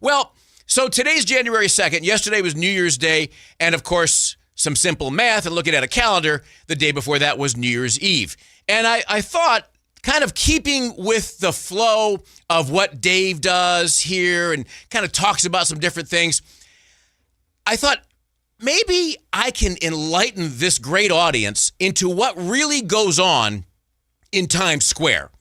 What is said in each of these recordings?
Well, so today's January 2nd. Yesterday was New Year's Day. And of course, some simple math and looking at a calendar, the day before that was New Year's Eve. And I thought, kind of keeping with the flow of what Dave does here and kind of talks about some different things, I thought maybe I can enlighten this great audience into what really goes on in Times Square.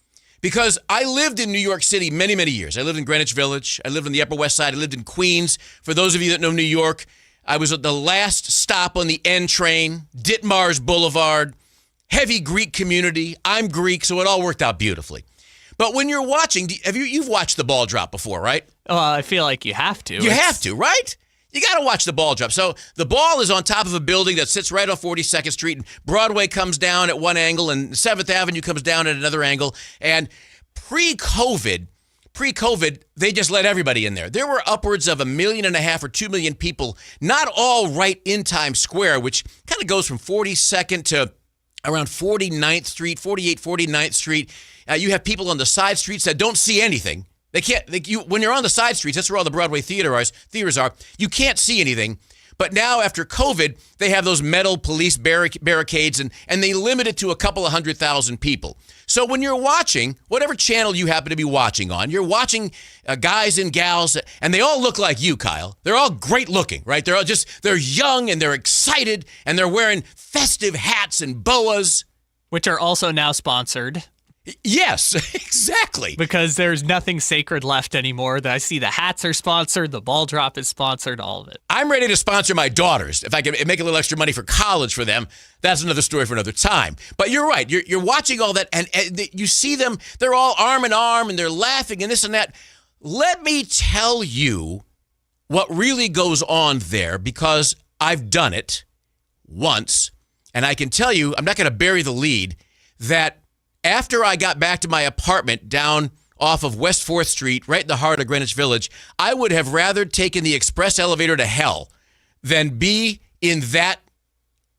Because I lived in New York City many, many years. I lived in Greenwich Village. I lived on the Upper West Side. I lived in Queens. For those of you that know New York, I was at the last stop on the N train, Ditmars Boulevard, heavy Greek community. I'm Greek, so it all worked out beautifully. But when you're watching, you've watched the ball drop before, right? I feel like you have to. You have to, right? You got to watch the ball drop. So the ball is on top of a building that sits right off 42nd Street. And Broadway comes down at one angle and 7th Avenue comes down at another angle. And pre-COVID, they just let everybody in there. There were upwards of 1.5 million or 2 million people, not all right in Times Square, which kind of goes from 42nd to around 49th Street, 49th Street. You have people on the side streets that don't see anything. They can't. When you're on the side streets, that's where all the Broadway theaters are. You can't see anything. But now, after COVID, they have those metal police barricades, and they limit it to a couple of 100,000 people. So when you're watching, whatever channel you happen to be watching on, you're watching guys and gals, and they all look like you, Kyle. They're all great looking, right? They're young, and they're excited, and they're wearing festive hats and boas. Which are also now sponsored. Yes, exactly. Because there's nothing sacred left anymore. I see the hats are sponsored, the ball drop is sponsored, all of it. I'm ready to sponsor my daughters. If I can make a little extra money for college for them, that's another story for another time. But you're right. You're watching all that, and you see them. They're all arm in arm, and they're laughing and this and that. Let me tell you what really goes on there, because I've done it once, and I can tell you, I'm not going to bury the lead, that after I got back to my apartment down off of West 4th Street, right in the heart of Greenwich Village, I would have rather taken the express elevator to hell than be in that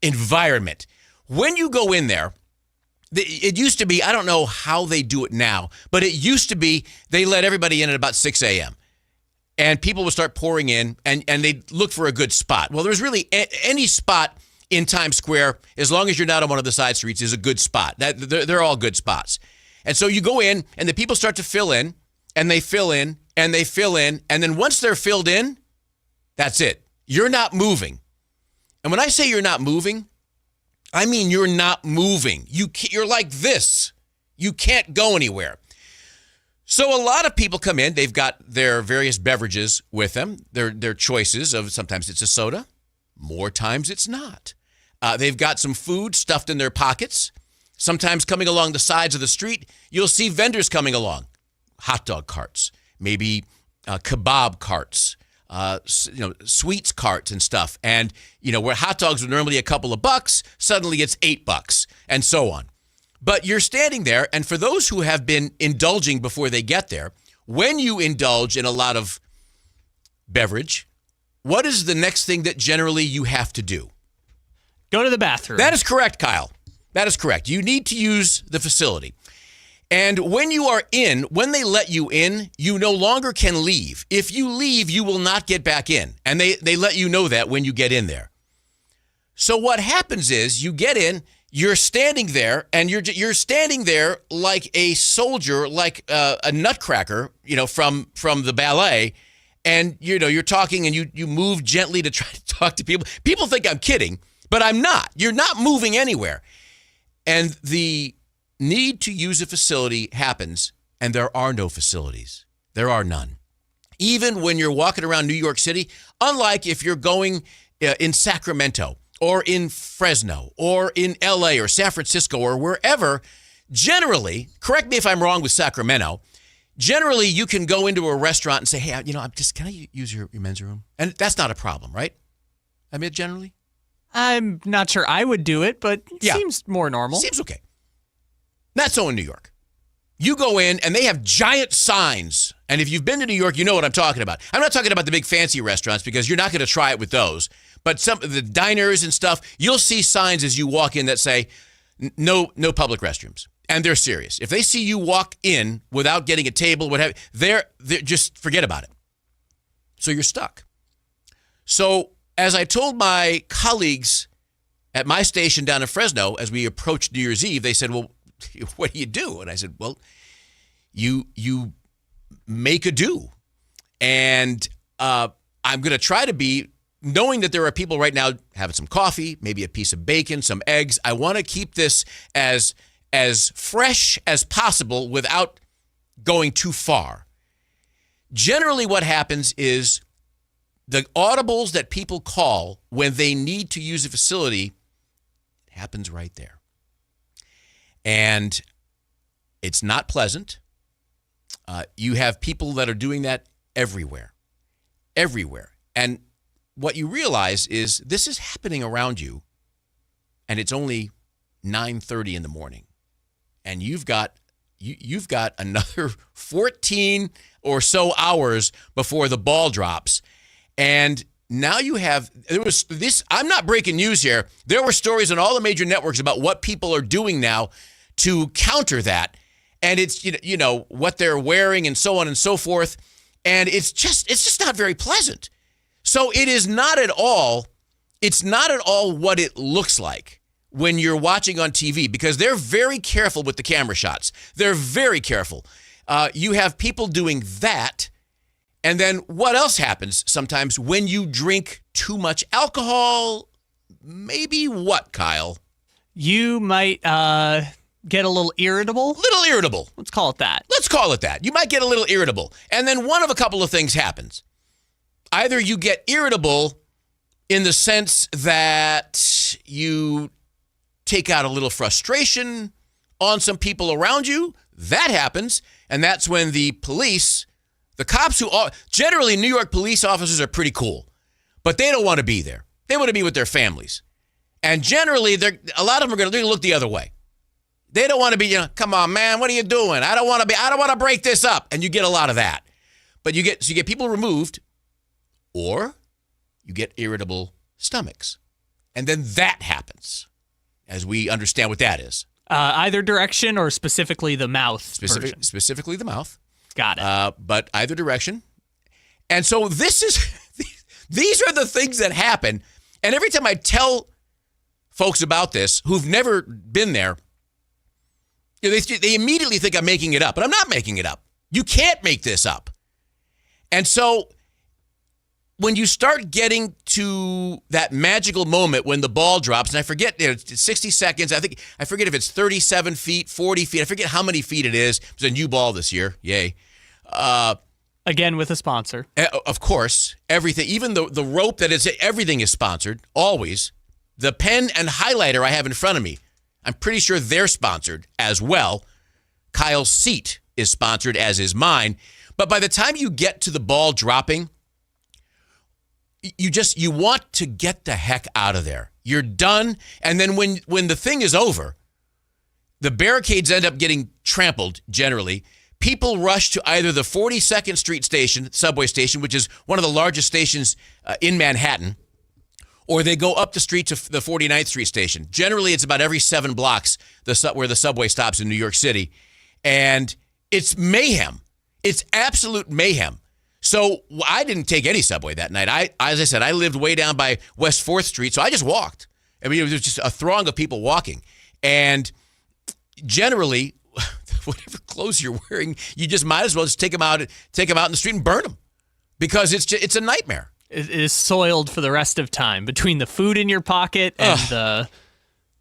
environment. When you go in there, it used to be, I don't know how they do it now, but it used to be they let everybody in at about 6 a.m. And people would start pouring in, and they'd look for a good spot. Well, there's really any spot in Times Square, as long as you're not on one of the side streets, is a good spot. They're all good spots. And so you go in, and the people start to fill in, and they fill in, and they fill in, and then once they're filled in, that's it. You're not moving. And when I say you're not moving, I mean you're not moving. You're like this. You can't go anywhere. So a lot of people come in. They've got their various beverages with them, their choices of, sometimes it's a soda, more times it's not. They've got some food stuffed in their pockets. Sometimes coming along the sides of the street, you'll see vendors coming along. Hot dog carts, maybe kebab carts, sweets carts and stuff. And, where hot dogs are normally a couple of bucks, suddenly it's $8 and so on. But you're standing there, and for those who have been indulging before they get there, when you indulge in a lot of beverage, what is the next thing that generally you have to do? Go to the bathroom. That is correct, Kyle. That is correct. You need to use the facility. And when you are in, when they let you in, you no longer can leave. If you leave, you will not get back in. And they let you know that when you get in there. So what happens is you get in, you're standing there, and you're standing there like a soldier, like a nutcracker, from the ballet. And, you're talking, and you move gently to try to talk to people. People think I'm kidding, but I'm not. You're not moving anywhere. And the need to use a facility happens, and there are no facilities. There are none. Even when you're walking around New York City, unlike if you're going in Sacramento or in Fresno or in LA or San Francisco or wherever, generally, correct me if I'm wrong with Sacramento, generally you can go into a restaurant and say, hey, can I use your men's room? And that's not a problem, right? I mean, generally. I'm not sure I would do it, but it seems more normal. Seems okay. Not so in New York. You go in, and they have giant signs. And if you've been to New York, you know what I'm talking about. I'm not talking about the big fancy restaurants, because you're not going to try it with those. But some of the diners and stuff, you'll see signs as you walk in that say, no public restrooms. And they're serious. If they see you walk in without getting a table, they're just forget about it. So you're stuck. So as I told my colleagues at my station down in Fresno, as we approached New Year's Eve, they said, well, what do you do? And I said, well, you make a do. And I'm going to try to be, knowing that there are people right now having some coffee, maybe a piece of bacon, some eggs. I want to keep this as fresh as possible without going too far. Generally what happens is the audibles that people call when they need to use a facility happens right there. And it's not pleasant. You have people that are doing that everywhere. And what you realize is this is happening around you, and it's only 9:30 in the morning. And you've got another 14 or so hours before the ball drops. And now I'm not breaking news here. There were stories on all the major networks about what people are doing now to counter that. And it's, what they're wearing and so on and so forth. And it's just not very pleasant. So it's not at all what it looks like when you're watching on TV, because they're very careful with the camera shots. They're very careful. You have people doing that. And then what else happens sometimes when you drink too much alcohol? Maybe what, Kyle? You might get a little irritable. Let's call it that. You might get a little irritable. And then one of a couple of things happens. Either you get irritable in the sense that you take out a little frustration on some people around you. That happens. And that's when the cops generally New York police officers are pretty cool, but they don't want to be there. They want to be with their families. And generally, a lot of them are going to look the other way. They don't want to be, come on, man, what are you doing? I don't want to break this up. And you get a lot of that. But you get people removed, or you get irritable stomachs. And then that happens, as we understand what that is. Either direction or specifically the mouth. Specifically the mouth. Got it. But either direction. And so these are the things that happen. And every time I tell folks about this who've never been there, they immediately think I'm making it up. But I'm not making it up. You can't make this up. And so when you start getting to that magical moment when the ball drops, and I forget, it's 60 seconds. I forget if it's 37 feet, 40 feet. I forget how many feet it is. It was a new ball this year. Yay. Again, with a sponsor. Of course, everything, even the rope everything is sponsored, always. The pen and highlighter I have in front of me, I'm pretty sure they're sponsored as well. Kyle's seat is sponsored, as is mine. But by the time you get to the ball dropping, you want to get the heck out of there. You're done. And then when the thing is over, the barricades end up getting trampled generally. People rush to either the 42nd Street station, subway station, which is one of the largest stations in Manhattan, or they go up the street to the 49th Street station. Generally, it's about every 7 blocks where the subway stops in New York City. And it's mayhem. It's absolute mayhem. So I didn't take any subway that night. As I said, I lived way down by West 4th Street, so I just walked. I mean, it was just a throng of people walking. And generally, whatever clothes you're wearing, you just might as well just take them out in the street and burn them, because it's a nightmare. It is soiled for the rest of time between the food in your pocket and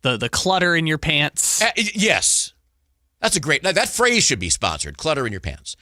the clutter in your pants. Yes. That's that phrase should be sponsored, clutter in your pants.